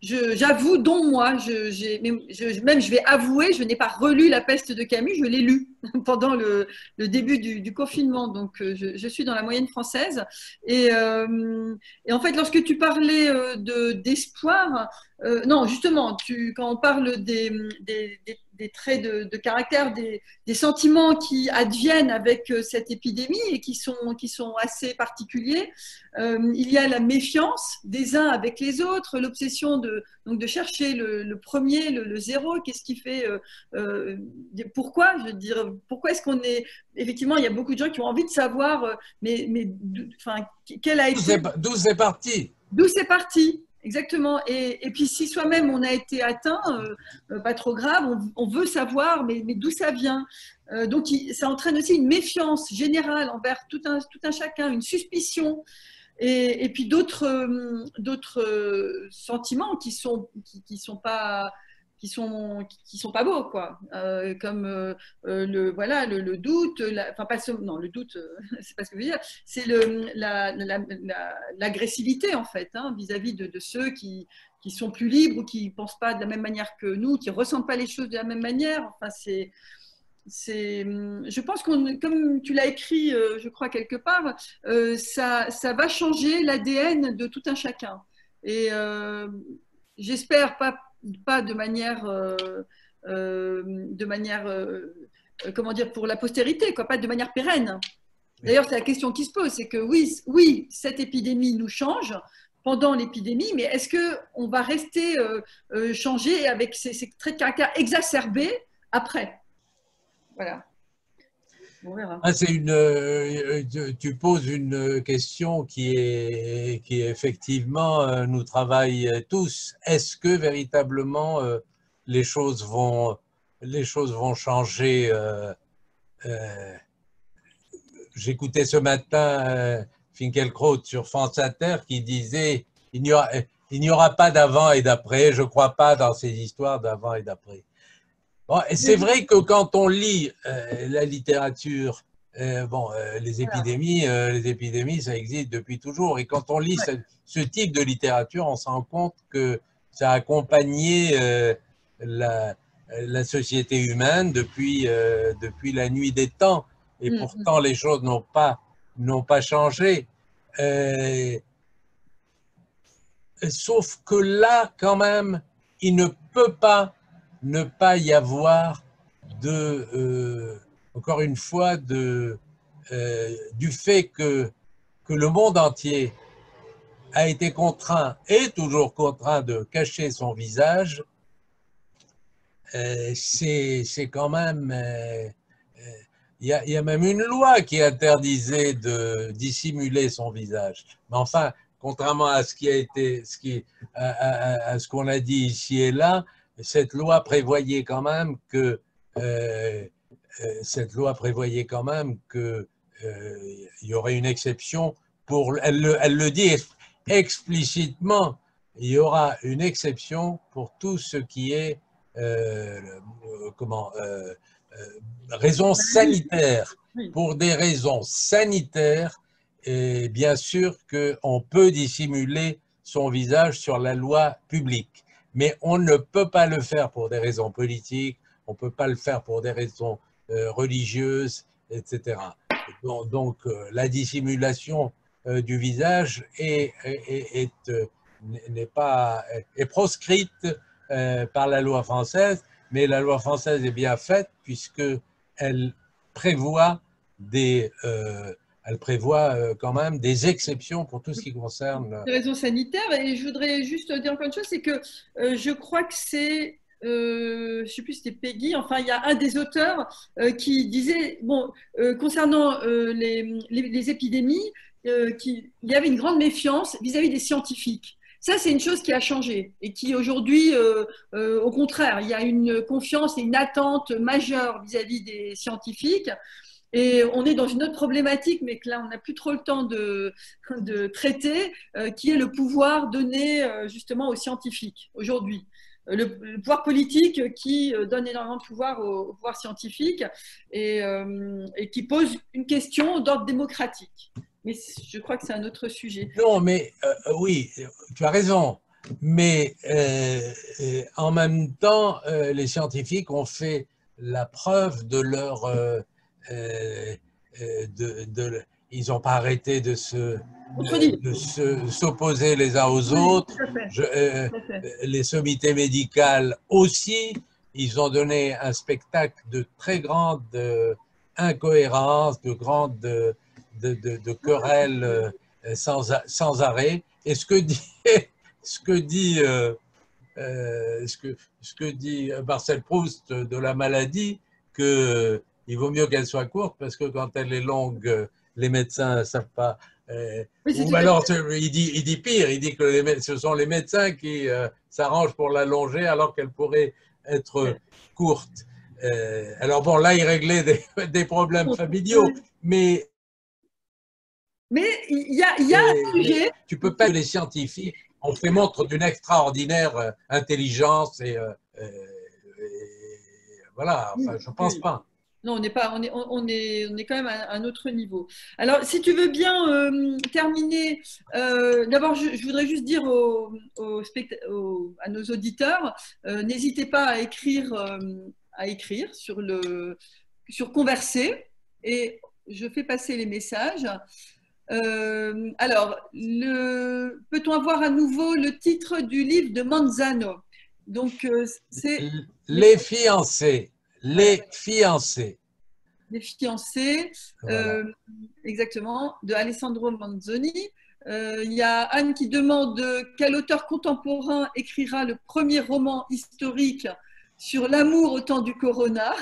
j'avoue, dont moi, même je vais avouer, je n'ai pas relu La Peste de Camus, je l'ai lu pendant le début du confinement. Donc, je suis dans la moyenne française. Et en fait, lorsque tu parlais d'espoir, non, justement, quand on parle des traits de caractère, des sentiments qui adviennent avec cette épidémie et qui sont assez particuliers. Il y a la méfiance des uns avec les autres, l'obsession donc de chercher le premier, le zéro, qu'est-ce qui fait, pourquoi, je veux dire, pourquoi est-ce qu'on est, effectivement, il y a beaucoup de gens qui ont envie de savoir, enfin, quel a été… D'où c'est parti. D'où c'est parti. Exactement. Et puis si soi-même on a été atteint, pas trop grave, on veut savoir, mais d'où ça vient. Donc ça entraîne aussi une méfiance générale envers tout un chacun, une suspicion. Et puis d'autres sentiments qui sont pas beaux, quoi. Comme le doute, enfin pas non, le doute, c'est pas ce que je veux dire, c'est l'agressivité en fait, hein, vis-à-vis de ceux qui sont plus libres ou qui pensent pas de la même manière que nous, qui ressentent pas les choses de la même manière. Enfin, je pense comme tu l'as écrit, je crois quelque part, ça va changer l'ADN de tout un chacun. Et j'espère pas de manière, comment dire, pour la postérité, quoi, pas de manière pérenne. D'ailleurs, c'est la question qui se pose, c'est que oui, cette épidémie nous change pendant l'épidémie, mais est-ce qu'on va rester changé avec ces traits de caractère exacerbés après? Voilà. On verra. Tu poses une question qui effectivement nous travaille tous. Est-ce que véritablement les choses vont changer? J'écoutais ce matin Finkielkraut sur France Inter qui disait il n'y aura pas d'avant et d'après. Je ne crois pas dans ces histoires d'avant et d'après. Bon, c'est vrai que quand on lit la littérature, les épidémies, ça existe depuis toujours. Et quand on lit ce type de littérature, on se rend compte que ça a accompagné la société humaine depuis la nuit des temps. Et pourtant, les choses n'ont pas changé. Sauf que là, quand même, il ne peut pas ne pas y avoir encore une fois, du fait que le monde entier a été contraint, et toujours contraint, de cacher son visage, c'est quand même… Il y a même une loi qui interdisait de dissimuler son visage. Mais enfin, contrairement à ce qu'on a dit ici et là, cette loi prévoyait quand même que il y aurait une exception pour… Elle le dit explicitement, il y aura une exception pour tout ce qui est raisons sanitaires. Pour des raisons sanitaires, et bien sûr qu'on peut dissimuler son visage sur la loi publique, mais on ne peut pas le faire pour des raisons politiques, on ne peut pas le faire pour des raisons religieuses, etc. Donc la dissimulation du visage est proscrite par la loi française, mais la loi française est bien faite puisqu'elle prévoit quand même des exceptions pour tout ce qui concerne… Des raisons sanitaires. Et je voudrais juste dire encore une chose, c'est que je crois que c'est… je ne sais plus si c'était Peggy, enfin il y a un des auteurs qui disait, concernant les épidémies, il y avait une grande méfiance vis-à-vis des scientifiques. Ça, c'est une chose qui a changé et qui aujourd'hui, au contraire, il y a une confiance et une attente majeure vis-à-vis des scientifiques. Et on est dans une autre problématique, mais que là, on n'a plus trop le temps de traiter, qui est le pouvoir donné justement aux scientifiques aujourd'hui. le pouvoir politique qui donne énormément de pouvoir au pouvoir scientifique et qui pose une question d'ordre démocratique. Mais je crois que c'est un autre sujet. Non, mais oui, tu as raison. Mais en même temps, les scientifiques ont fait la preuve de leur... ils n'ont pas arrêté de s'opposer les uns aux autres. Les sommités médicales aussi, ils ont donné un spectacle de très grande incohérence, de grande de querelles sans arrêt. Et ce que dit Marcel Proust de la maladie, qu'il vaut mieux qu'elle soit courte parce que quand elle est longue, les médecins ne savent pas. Ou alors il dit pire, il dit que ce sont les médecins qui s'arrangent pour l'allonger alors qu'elle pourrait être courte. Alors bon, là, il réglait des problèmes familiaux, mais il y a un sujet. Tu peux pas, les scientifiques ont fait montre d'une extraordinaire intelligence et voilà, enfin, je pense pas. Non, on est quand même à un autre niveau. Alors, si tu veux bien terminer, d'abord, je voudrais juste dire à nos auditeurs, n'hésitez pas à écrire sur Converser, et je fais passer les messages. Alors, peut-on avoir à nouveau le titre du livre de Manzano? Donc, c'est Les fiancés. Les fiancés. Les fiancés, Voilà. exactement, de Alessandro Manzoni. Il y a Anne qui demande quel auteur contemporain écrira le premier roman historique sur l'amour au temps du corona.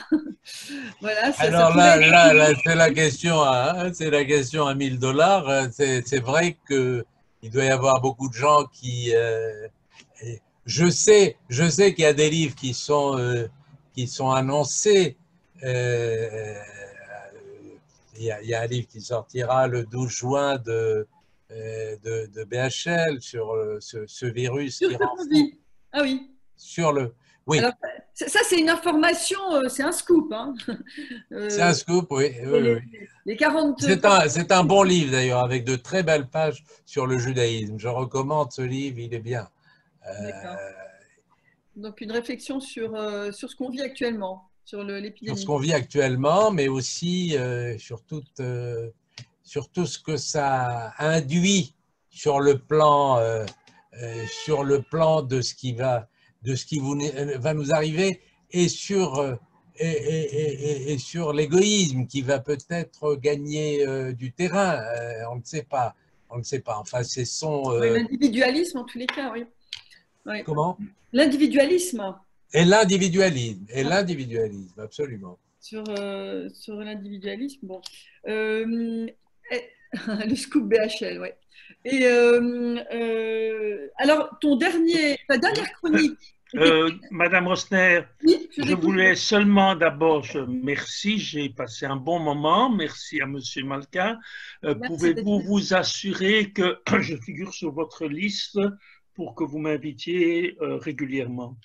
Voilà, alors là c'est la question à $1000. C'est vrai qu'il doit y avoir beaucoup de gens qui... je sais qu'il y a des livres qui sont annoncés. Il y a un livre qui sortira le 12 juin de BHL sur ce virus qui rend fou. Ah oui. Oui. Alors, ça, c'est une information, c'est un scoop. Hein. C'est un scoop, oui. Les 40... C'est un bon livre d'ailleurs, avec de très belles pages sur le judaïsme. Je recommande ce livre, il est bien. Donc une réflexion sur ce qu'on vit actuellement, sur l'épidémie. Sur ce qu'on vit actuellement, mais aussi sur tout ce que ça induit sur le plan de ce qui va nous arriver et sur l'égoïsme qui va peut-être gagner du terrain. On ne sait pas. Enfin, c'est l'individualisme en tous les cas, oui. Oui. Comment? L'individualisme. Et l'individualisme. Absolument. Sur l'individualisme, bon. Le scoop BHL, oui. Et alors, ta dernière chronique. Madame Rosner, oui, je voulais seulement d'abord, merci, j'ai passé un bon moment, merci à Monsieur Malka. Pouvez-vous vous assurer que je figure sur votre liste pour que vous m'invitiez régulièrement?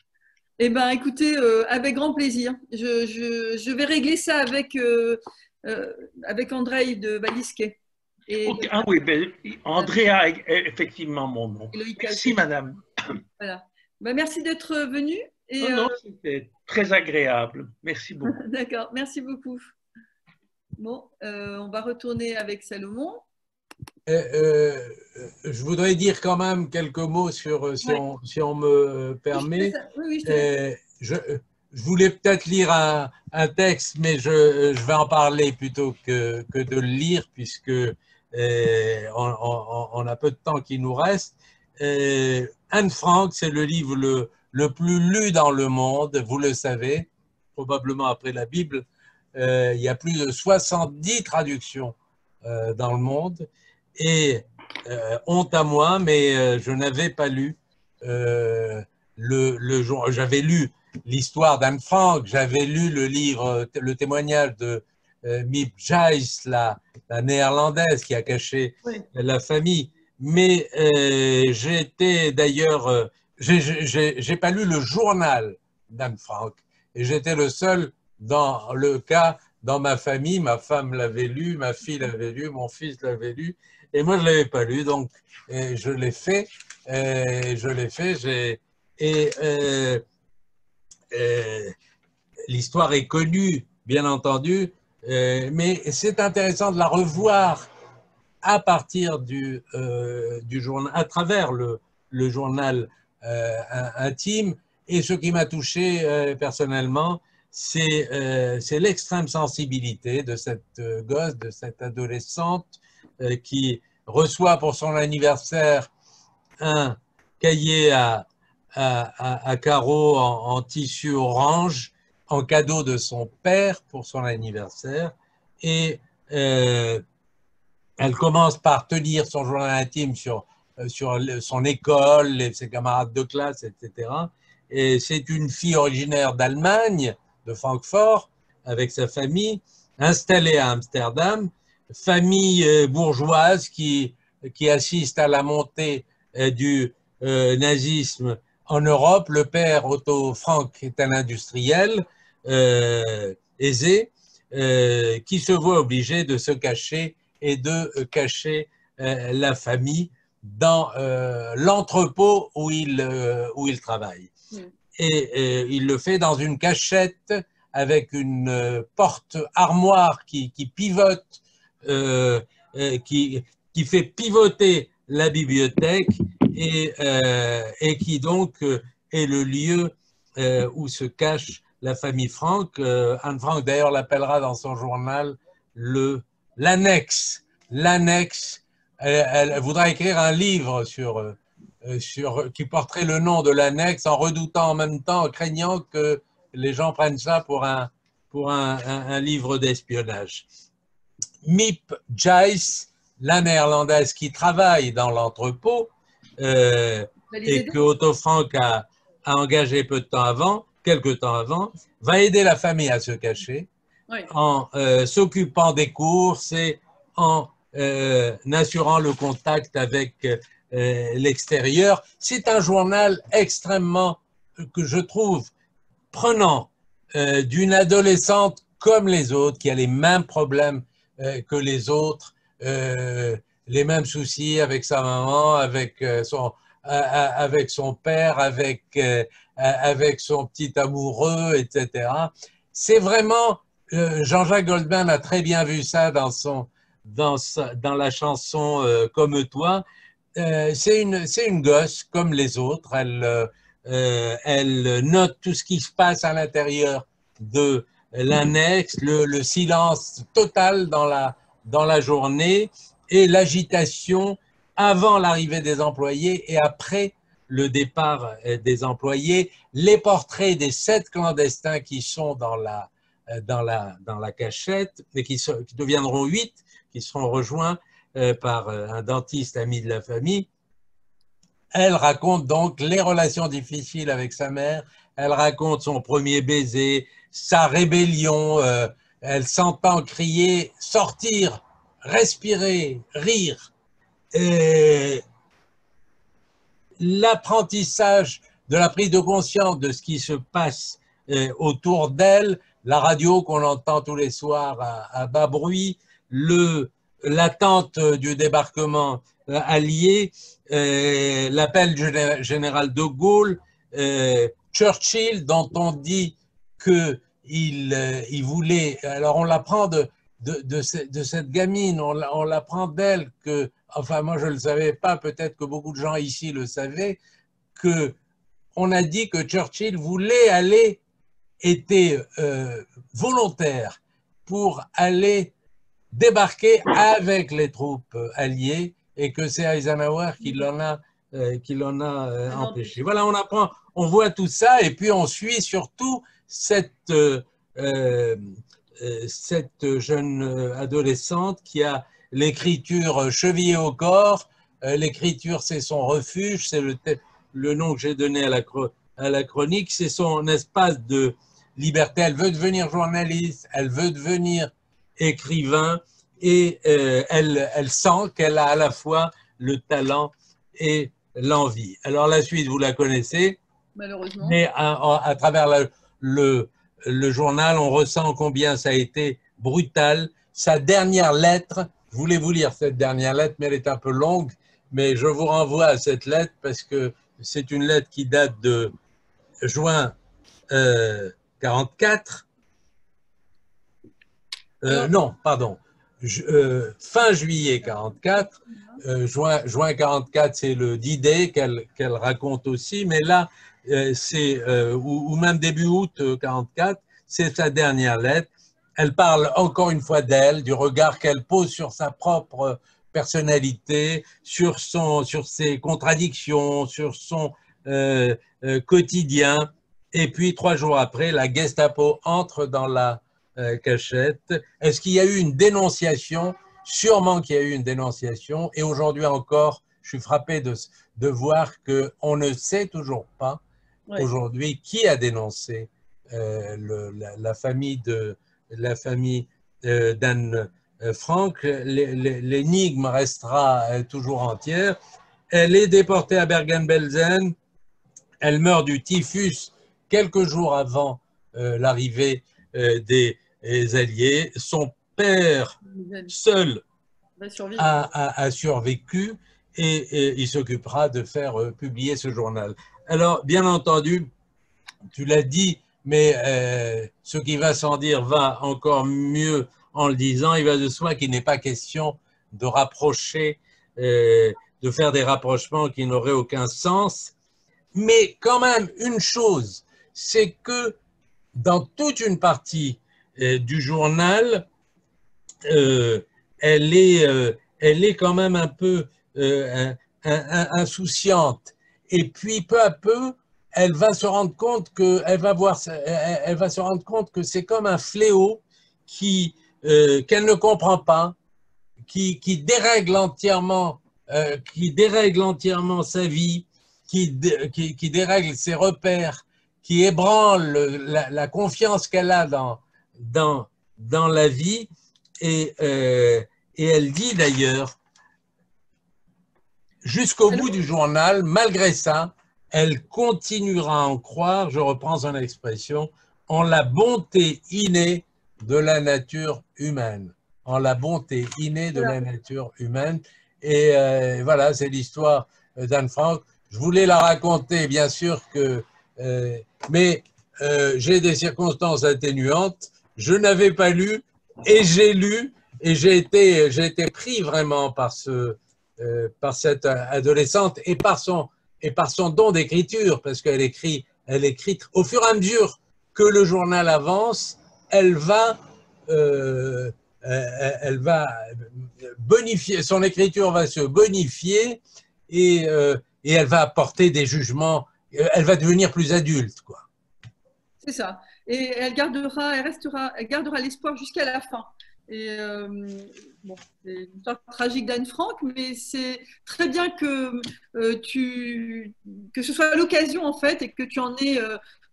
Eh bien, écoutez, avec grand plaisir. Je vais régler ça avec André de Valisquet. Okay. Ah oui, ben, André a effectivement mon nom. Merci, madame. Voilà. Ben, merci d'être venu. Non, c'était très agréable. Merci beaucoup. D'accord, merci beaucoup. Bon, on va retourner avec Salomon. Je voudrais dire quand même quelques mots si on me permet. Oui, je voulais peut-être lire un texte, mais je vais en parler plutôt que de le lire, puisque on a peu de temps qui nous reste. Anne Frank, c'est le livre le plus lu dans le monde, vous le savez, probablement après la Bible. Il y a plus de 70 traductions dans le monde. Et honte à moi, mais je n'avais pas lu j'avais lu l'histoire d'Anne Frank, j'avais lu le livre, le témoignage de Miep Joyce, la néerlandaise qui a caché la famille. Mais j'ai été d'ailleurs j'ai pas lu le journal d'Anne Frank et j'étais le seul dans le cas dans ma famille. Ma femme l'avait lu, ma fille l'avait lu, mon fils l'avait lu et moi je l'avais pas lu, donc je l'ai fait. Et l'histoire est connue, bien entendu, mais c'est intéressant de la revoir à partir du journal, à travers le journal intime. Et ce qui m'a touché personnellement, c'est l'extrême sensibilité de cette gosse, de cette adolescente qui reçoit pour son anniversaire un cahier à carreaux en tissu orange en cadeau de son père pour son anniversaire. Et elle commence par tenir son journal intime sur son école, ses camarades de classe, etc. Et c'est une fille originaire d'Allemagne, de Francfort, avec sa famille, installée à Amsterdam, famille bourgeoise qui assiste à la montée du nazisme en Europe. Le père, Otto Frank, est un industriel aisé qui se voit obligé de se cacher et de cacher la famille dans l'entrepôt où il travaille. Et il le fait dans une cachette avec une porte armoire qui pivote, qui fait pivoter la bibliothèque et qui donc est le lieu où se cache la famille Frank. Anne Frank d'ailleurs l'appellera dans son journal l'annexe. L'annexe, elle voudra écrire un livre qui porterait le nom de l'annexe en redoutant en même temps, en craignant que les gens prennent ça pour un livre d'espionnage. Miep Joyce, la néerlandaise qui travaille dans l'entrepôt et que Otto Frank a engagé quelques temps avant, va aider la famille à se cacher en s'occupant des courses et en assurant le contact avec l'extérieur. C'est un journal extrêmement, que je trouve, prenant d'une adolescente comme les autres, qui a les mêmes problèmes que les autres, les mêmes soucis avec sa maman, avec son père, avec son petit amoureux, etc. C'est vraiment, Jean-Jacques Goldman a très bien vu ça dans la chanson Comme toi. C'est une gosse comme les autres. Elle note tout ce qui se passe à l'intérieur de l'annexe, le silence total dans la journée et l'agitation avant l'arrivée des employés et après le départ des employés, les portraits des 7 clandestins qui sont dans la cachette et qui deviendront 8, qui seront rejoints par un dentiste ami de la famille. Elle raconte donc les relations difficiles avec sa mère, elle raconte son premier baiser, sa rébellion, elle s'entend crier, sortir, respirer, rire. L'apprentissage de la prise de conscience de ce qui se passe autour d'elle, la radio qu'on entend tous les soirs à bas bruit, l'attente du débarquement allié, l'appel du général de Gaulle, Churchill, dont on dit qu'il voulait, alors on l'apprend de cette gamine, on l'apprend d'elle que, enfin moi je ne le savais pas, peut-être que beaucoup de gens ici le savaient, qu'on a dit que Churchill était volontaire pour aller débarquer avec les troupes alliées et que c'est Eisenhower qui l'en a empêché. Voilà, on voit tout ça et puis on suit surtout cette jeune adolescente qui a l'écriture chevillée au corps. L'écriture, c'est son refuge, c'est le nom que j'ai donné à la chronique, c'est son espace de liberté. Elle veut devenir journaliste, elle veut devenir écrivain et elle sent qu'elle a à la fois le talent et l'envie. Alors la suite, vous la connaissez, malheureusement. Mais à travers le journal, on ressent combien ça a été brutal. Sa dernière lettre, je voulais vous lire cette dernière lettre, mais elle est un peu longue, mais je vous renvoie à cette lettre parce que c'est une lettre qui date de juin 44. Non, pardon. Fin juillet 44. Juin 44, c'est le D-Day qu'elle raconte aussi, mais là, ou même début août 44, c'est sa dernière lettre. Elle parle encore une fois d'elle, du regard qu'elle pose sur sa propre personnalité, sur ses contradictions, sur son quotidien. Et puis, 3 jours après, la Gestapo entre dans la cachette. Est-ce qu'il y a eu une dénonciation? Sûrement qu'il y a eu une dénonciation. Et aujourd'hui encore, je suis frappé de voir qu'on ne sait toujours pas aujourd'hui qui a dénoncé la famille d'Anne Frank. L'énigme restera toujours entière. Elle est déportée à Bergen-Belsen. Elle meurt du typhus quelques jours avant l'arrivée des Alliés. Son père seul a survécu et il s'occupera de faire publier ce journal. Alors, bien entendu, tu l'as dit, mais ce qui va sans dire va encore mieux en le disant. Il va de soi qu'il n'est pas question de rapprocher, de faire des rapprochements qui n'auraient aucun sens. Mais quand même, une chose, c'est que dans toute une partie du journal, elle est quand même un peu insouciante. Et puis, peu à peu, elle va se rendre compte que c'est comme un fléau qu'elle ne comprend pas, qui dérègle entièrement sa vie, qui dérègle ses repères, qui ébranle la confiance qu'elle a dans la vie. Et elle dit d'ailleurs, jusqu'au bout du journal, malgré ça, elle continuera à en croire, je reprends son expression, en la bonté innée de la nature humaine. En la bonté innée de la nature humaine. Et voilà, c'est l'histoire d'Anne Frank. Je voulais la raconter, bien sûr, mais j'ai des circonstances atténuantes. Je n'avais pas lu et j'ai lu et j'ai été pris vraiment par cette adolescente et par son don d'écriture, parce qu'elle écrit au fur et à mesure que le journal avance, elle va bonifier, son écriture va se bonifier et elle va apporter des jugements, elle va devenir plus adulte, quoi. C'est ça. Et elle gardera l'espoir jusqu'à la fin. Et bon, c'est une histoire tragique d'Anne Frank, mais c'est très bien que ce soit l'occasion en fait et que tu en aies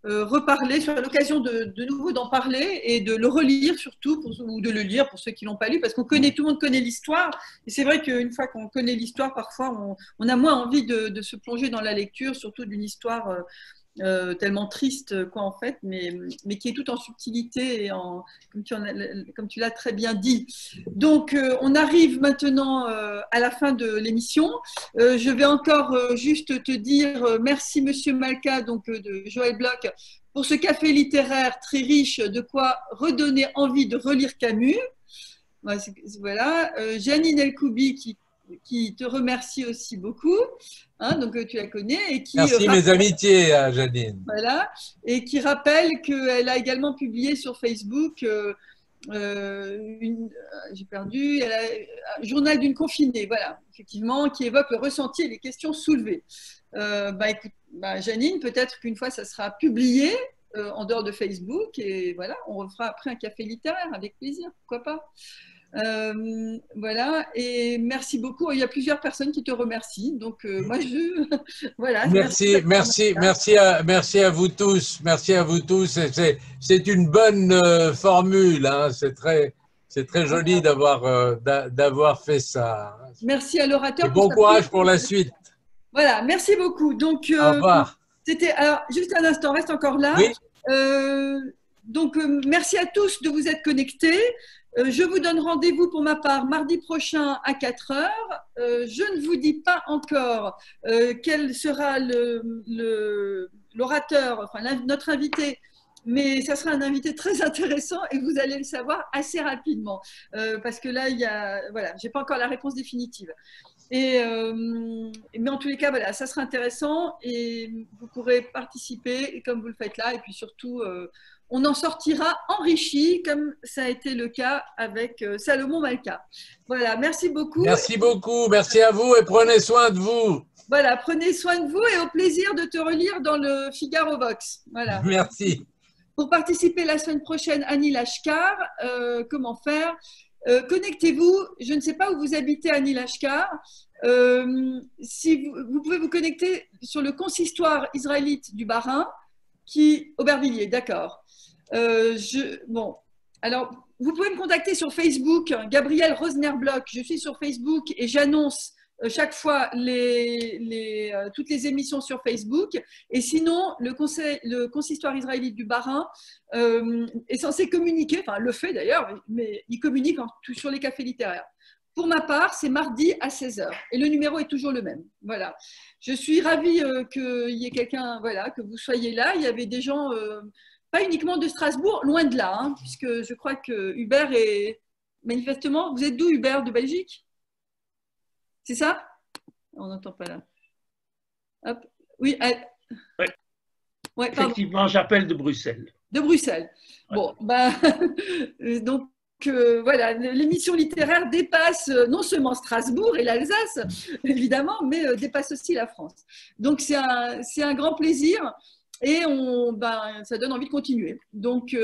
reparlé, sur l'occasion de nouveau d'en parler et de le relire surtout, ou de le lire pour ceux qui l'ont pas lu, parce qu'on connaît, tout le monde connaît l'histoire. Et c'est vrai qu'une fois qu'on connaît l'histoire, parfois on a moins envie de se plonger dans la lecture, surtout d'une histoire tellement triste, quoi, en fait, mais qui est tout en subtilité et comme tu l'as très bien dit. Donc, on arrive maintenant à la fin de l'émission. Je vais encore juste te dire merci, Monsieur Malka, donc de Joël Bloch, pour ce café littéraire très riche, de quoi redonner envie de relire Camus. Voilà. Janine Elkoubi qui te remercie aussi beaucoup, hein, donc tu la connais. Et qui merci mes amitiés, Janine. Voilà, et qui rappelle qu'elle a également publié sur Facebook, j'ai perdu, un journal d'une confinée, voilà, effectivement, qui évoque le ressenti et les questions soulevées. Écoute, Janine, peut-être qu'une fois ça sera publié en dehors de Facebook, et voilà, on refera après un café littéraire avec plaisir, pourquoi pas. Voilà, et merci beaucoup. Il y a plusieurs personnes qui te remercient, donc moi voilà. Merci à vous tous. Merci à vous tous. C'est une bonne formule, hein. C'est très joli d'avoir fait ça. Merci à l'orateur. Bon courage pour la suite. Voilà, merci beaucoup. Donc, Au revoir. c'était, alors, juste un instant, reste encore là. Oui. Donc, merci à tous de vous être connectés. Je vous donne rendez-vous pour ma part mardi prochain à 4 heures. Je ne vous dis pas encore quel sera l'orateur, enfin notre invité, mais ça sera un invité très intéressant et vous allez le savoir assez rapidement. Parce que là, voilà, je n'ai pas encore la réponse définitive. Mais en tous les cas, voilà, ça sera intéressant et vous pourrez participer comme vous le faites là. Et puis surtout, on en sortira enrichi comme ça a été le cas avec Salomon Malka. Voilà, merci beaucoup. Merci beaucoup, merci à vous et prenez soin de vous. Voilà, prenez soin de vous et au plaisir de te relire dans le Figaro Vox. Voilà. Merci. Pour participer la semaine prochaine, Annie Lashkar, comment faire? Connectez-vous, je ne sais pas où vous habitez, Annie Lashkar. Si vous pouvez vous connecter sur le consistoire israélite du Bas-Rhin, Aubervilliers, d'accord. Bon, alors vous pouvez me contacter sur Facebook, Gabrielle Rosner-Bloch. Je suis sur Facebook et j'annonce chaque fois toutes les émissions sur Facebook. Et sinon, le consistoire israélite du Bas-Rhin est censé communiquer, enfin le fait d'ailleurs, mais il communique sur les cafés littéraires. Pour ma part, c'est mardi à 16 h et le numéro est toujours le même. Voilà. Je suis ravie qu'il y ait quelqu'un, voilà, que vous soyez là. Il y avait des gens, pas uniquement de Strasbourg, loin de là, hein, puisque je crois que Hubert est manifestement. Vous êtes d'où, Hubert? De Belgique? C'est ça? On n'entend pas là. Hop. Oui. Ouais. Ouais, effectivement, j'appelle de Bruxelles. De Bruxelles. Ouais. Bon, ben, donc voilà, l'émission littéraire dépasse non seulement Strasbourg et l'Alsace, évidemment, mais dépasse aussi la France. Donc c'est un grand plaisir et ça donne envie de continuer. Donc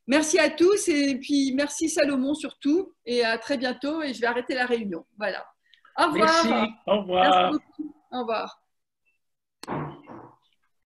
merci à tous et puis merci Salomon surtout et à très bientôt et je vais arrêter la réunion. Voilà. Au revoir. Merci. Au revoir. Merci beaucoup. Au revoir.